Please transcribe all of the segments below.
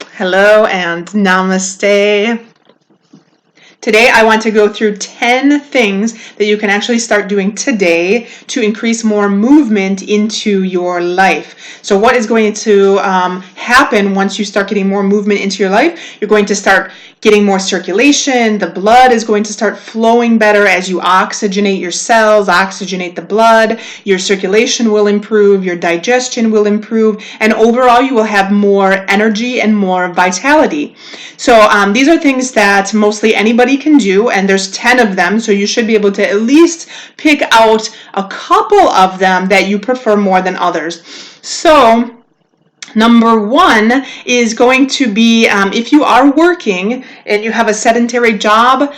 Hello and namaste. Today I want to go through 10 things that you can actually start doing today to increase more movement into your life. So what is going to happen once you start getting more movement into your life? You're going to start getting more circulation. The blood is going to start flowing better as you oxygenate your cells, oxygenate the blood. Your circulation will improve, your digestion will improve, and overall you will have more energy and more vitality. So these are things that mostly anybody can do, and there's 10 of them, so you should be able to at least pick out a couple of them that you prefer more than others. So number one is going to be if you are working and you have a sedentary job,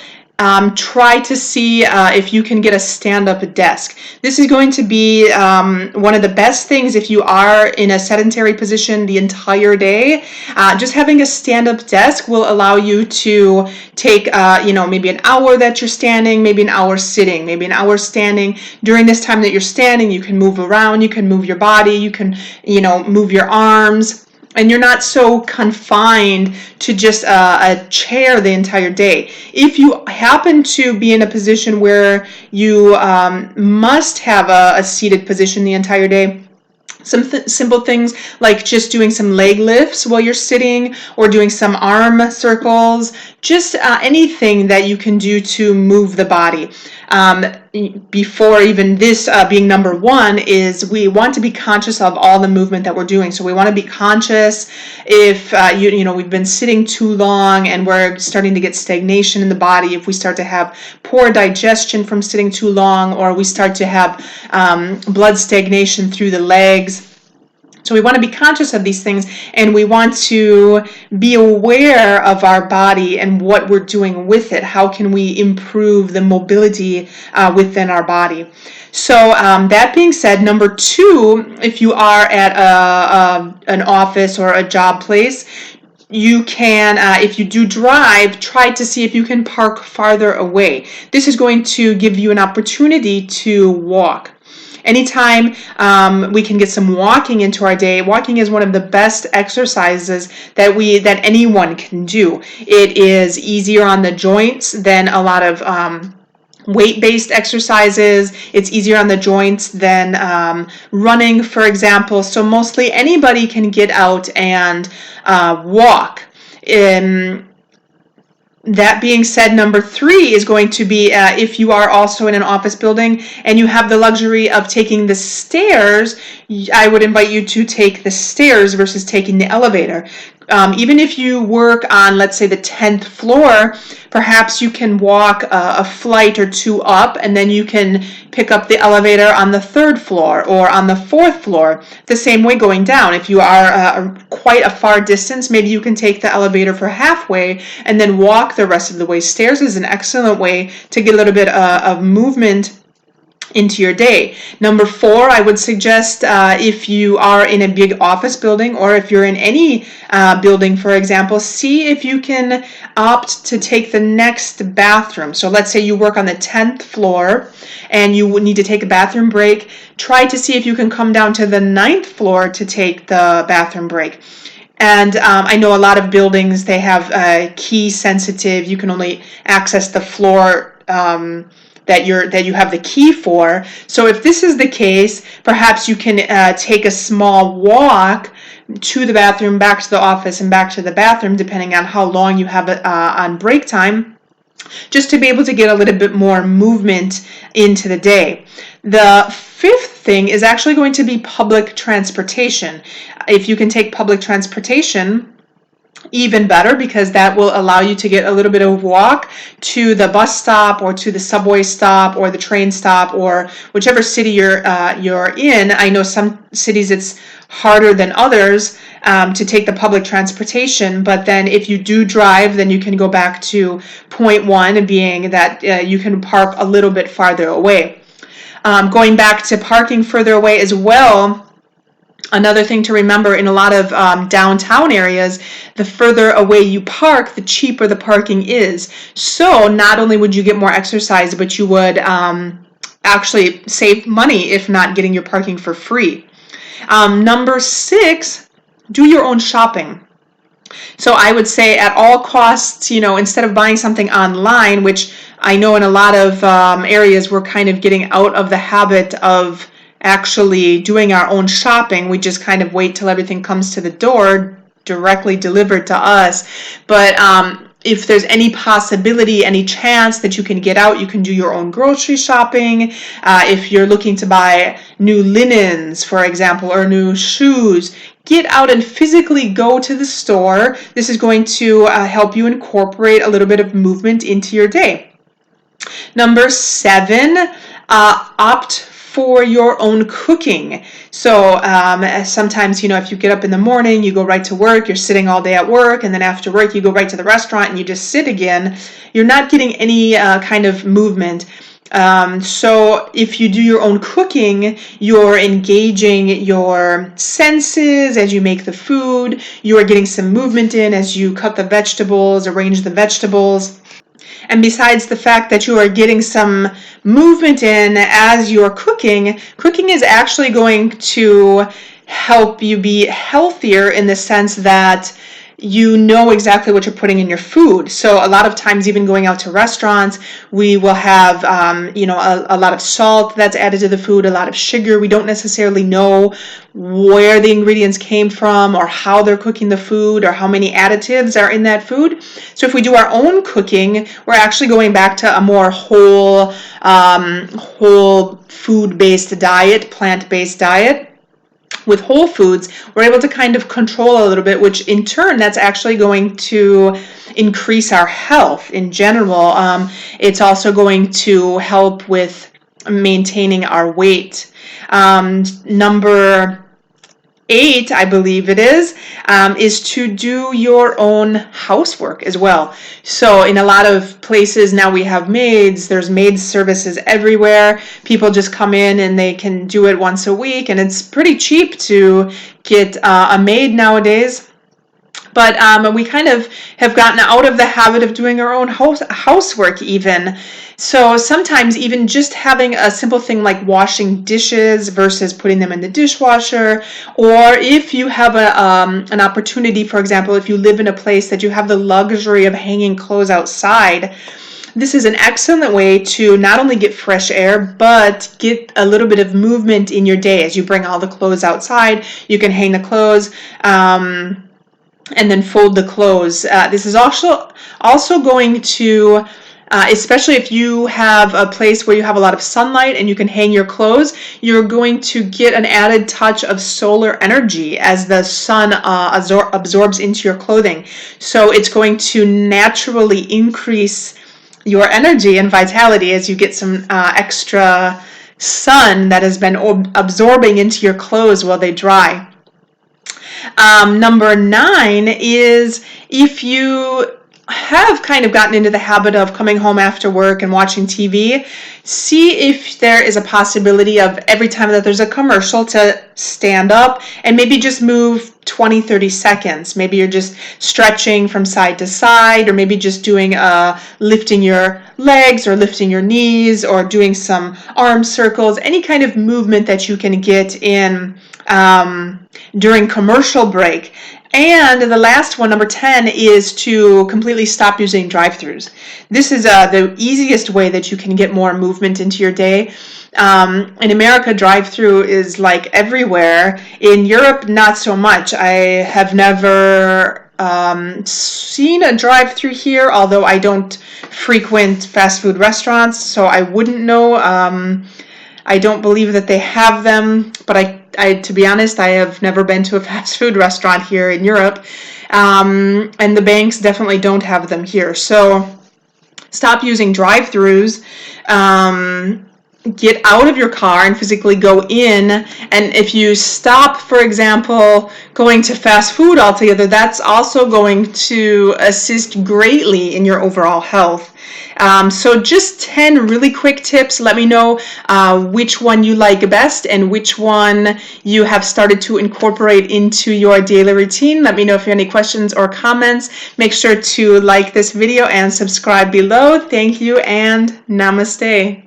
try to see if you can get a stand-up desk. This is going to be one of the best things if you are in a sedentary position the entire day. Just having a stand-up desk will allow you to take, maybe an hour that you're standing, maybe an hour sitting, maybe an hour standing. During this time that you're standing, you can move around, you can move your body, you can, move your arms. And you're not so confined to just a chair the entire day. If you happen to be in a position where you must have a seated position the entire day, some simple things like just doing some leg lifts while you're sitting or doing some arm circles, just anything that you can do to move the body. Before even this being number one is we want to be conscious of all the movement that we're doing. So we want to be conscious if we've been sitting too long and we're starting to get stagnation in the body, if we start to have poor digestion from sitting too long, or we start to have blood stagnation through the legs. So we want to be conscious of these things, and we want to be aware of our body and what we're doing with it. How can we improve the mobility within our body? So that being said, number two, if you are at an office or a job place, you can, if you do drive, try to see if you can park farther away. This is going to give you an opportunity to walk. Anytime we can get some walking into our day, walking is one of the best exercises that anyone can do. It is easier on the joints than a lot of weight-based exercises. It's easier on the joints than running, for example. So mostly anybody can get out and walk. That being said, number three is going to be if you are also in an office building and you have the luxury of taking the stairs, I would invite you to take the stairs versus taking the elevator. Even if you work on, let's say, the 10th floor, perhaps you can walk a flight or two up, and then you can pick up the elevator on the 3rd floor or on the 4th floor. The same way going down. If you are quite a far distance, maybe you can take the elevator for halfway and then walk the rest of the way. Stairs is an excellent way to get a little bit of movement into your day. Number four, I would suggest if you are in a big office building, or if you're in any building, for example, see if you can opt to take the next bathroom. So let's say you work on the 10th floor and you would need to take a bathroom break. Try to see if you can come down to the 9th floor to take the bathroom break. And I know a lot of buildings, they have key sensitive. You can only access the floor that you have the key for. So if this is the case, perhaps you can take a small walk to the bathroom, back to the office, and back to the bathroom, depending on how long you have on break time, just to be able to get a little bit more movement into the day. The fifth thing is actually going to be public transportation. If you can take public transportation, even better, because that will allow you to get a little bit of walk to the bus stop or to the subway stop or the train stop or whichever city you're in. I know some cities it's harder than others to take the public transportation, but then if you do drive, then you can go back to point one, being that you can park a little bit farther away. Going back to parking further away as well, another thing to remember in a lot of downtown areas, the further away you park, the cheaper the parking is. So not only would you get more exercise, but you would actually save money if not getting your parking for free. Number 6, do your own shopping. So I would say at all costs, you know, instead of buying something online, which I know in a lot of areas we're kind of getting out of the habit of actually doing our own shopping. We just kind of wait till everything comes to the door, directly delivered to us. But if there's any possibility, any chance that you can get out, you can do your own grocery shopping. If you're looking to buy new linens, for example, or new shoes, get out and physically go to the store. This is going to help you incorporate a little bit of movement into your day. Number 7, opt for your own cooking. So sometimes, you know, if you get up in the morning, you go right to work, you're sitting all day at work, and then after work you go right to the restaurant and you just sit again, you're not getting any kind of movement. So if you do your own cooking, you're engaging your senses as you make the food, you are getting some movement in as you cut the vegetables, arrange the vegetables. And besides the fact that you are getting some movement in as you're cooking, cooking is actually going to help you be healthier in the sense that you know exactly what you're putting in your food. So a lot of times, even going out to restaurants, we will have, you know, a lot of salt that's added to the food, a lot of sugar. We don't necessarily know where the ingredients came from or how they're cooking the food or how many additives are in that food. So if we do our own cooking, we're actually going back to a more whole food-based diet, plant-based diet. With whole foods, we're able to kind of control a little bit, which in turn, that's actually going to increase our health in general. It's also going to help with maintaining our weight. Number 8, I believe it is to do your own housework as well. So in a lot of places now we have maids, there's maid services everywhere. People just come in and they can do it once a week, and it's pretty cheap to get a maid nowadays. But we kind of have gotten out of the habit of doing our own housework even. So sometimes even just having a simple thing like washing dishes versus putting them in the dishwasher, or if you have an opportunity, for example, if you live in a place that you have the luxury of hanging clothes outside, this is an excellent way to not only get fresh air, but get a little bit of movement in your day. As you bring all the clothes outside, you can hang the clothes, and then fold the clothes. This is also going to, especially if you have a place where you have a lot of sunlight and you can hang your clothes, you're going to get an added touch of solar energy as the sun absorbs into your clothing. So it's going to naturally increase your energy and vitality as you get some extra sun that has been absorbing into your clothes while they dry. Number 9 is if you have kind of gotten into the habit of coming home after work and watching TV, see if there is a possibility of every time that there's a commercial to stand up and maybe just move 20-30 seconds. Maybe you're just stretching from side to side, or maybe just doing lifting your legs or lifting your knees or doing some arm circles, any kind of movement that you can get in during commercial break. And the last one, number 10, is to completely stop using drive-thrus. This is the easiest way that you can get more movement into your day. In America, drive-thru is like everywhere. In Europe, not so much. I have never seen a drive-thru here, although I don't frequent fast food restaurants, so I wouldn't know. I don't believe that they have them, but I, to be honest, I have never been to a fast food restaurant here in Europe, and the banks definitely don't have them here. So stop using drive-thrus. Get out of your car and physically go in. And if you stop, for example, going to fast food altogether, that's also going to assist greatly in your overall health. So just 10 really quick tips. Let me know which one you like best and which one you have started to incorporate into your daily routine. Let me know if you have any questions or comments. Make sure to like this video and subscribe below. Thank you and namaste.